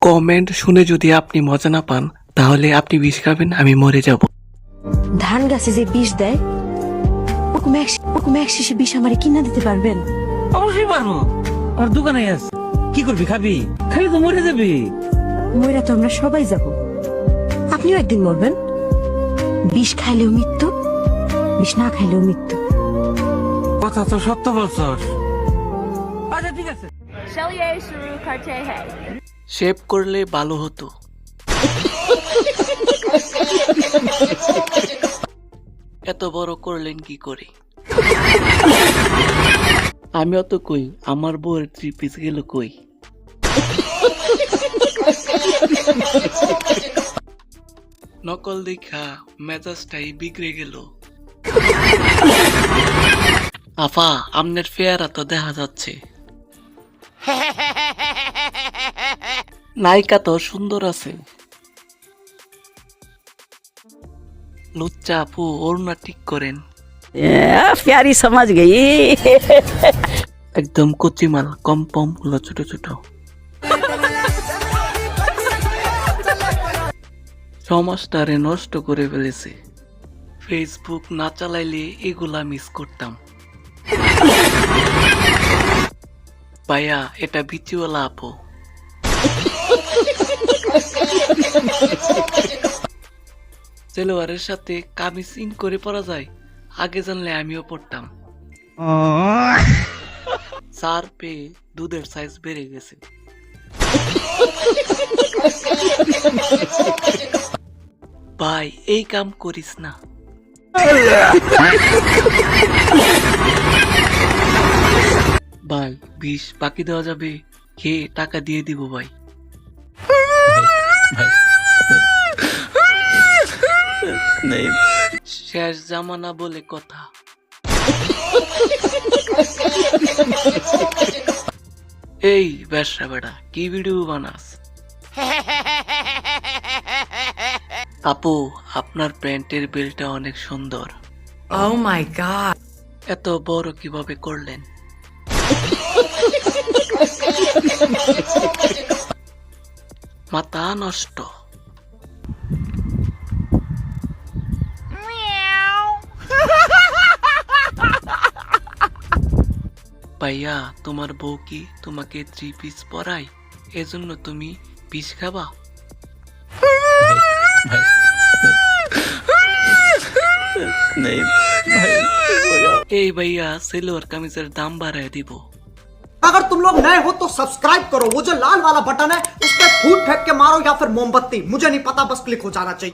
Comment শুনে যদি আপনি মজা না পান তাহলে আপনি বিষ খাবেন, আমি মরে যাব। ধান গাছে যে বিষ দেয় ওরকম এক শিশি বিষ আমারে কিনা দিতে পারবেন? অবশ্যই পারবো, আমার দোকানে আছে। কি করবি? খাবি? খালি তো মরে যাবি। মইরা তো আমরা সবাই যাব, আপনিও একদিন মরবেন। বিষ খাইলেও মৃত্যু, বিষ না খাইলেও মৃত্যু। কথা তো সত্য বছর। আচ্ছা ঠিক আছে। শেভ করলে ভালো হতো। এত বড় করলেন কি করে? আমিও তো কই আমার বউয়ের 3 পিস গেল কই? নকল দেখা মেজাজটাই বিগড়ে গেল। আফা, আমনের ফেয়ারা তো দেখা যাচ্ছে। নায়িকা তো সুন্দর আছে। লুচ্চা আপু, ওড়না ঠিক করেন। प्यारी समझ गई। একদম কচিমাল, কম পম গুলো ছোট ছোট। সমাজটারে নষ্ট করে ফেলেছে। ফেসবুক না চালাইলে এগুলা মিস করতাম। ভাইয়া, এটা বিচিওয়ালা আপু। সেলোয়ারের সাথে কামিজ ইন করে পরা যায়, আগে জানলে আমিও পড়তাম। সার পেয়ে দুধের সাইজ বেড়ে গেছে। ভাই, এই কাম করিস না। ভাই, বিষ বাকি দেওয়া যাবে? খেয়ে টাকা দিয়ে দিব ভাই। শেষ জামানা বলে কথা। এই ব্যবসা বেড়া, কি ভিডিও বানাস? আপু, আপনার প্যান্টের বেলটা অনেক সুন্দর। Oh my god. এত বড় কিভাবে করলেন? মাথা নষ্ট। ভাইয়া, তোমার বউ কি তোমাকে 3 পিস পরায়, এজন্য তুমি বিষ খাবা? এই ভাইয়া, সেলোয়ার কামিজের দাম বাড়ায় দিব। अगर तुम लोग नए हो तो सब्सक्राइब करो, वो जो लाल वाला बटन है उस पर फूट फेंक के मारो या फिर मोमबत्ती, मुझे नहीं पता, बस क्लिक हो जाना चाहिए।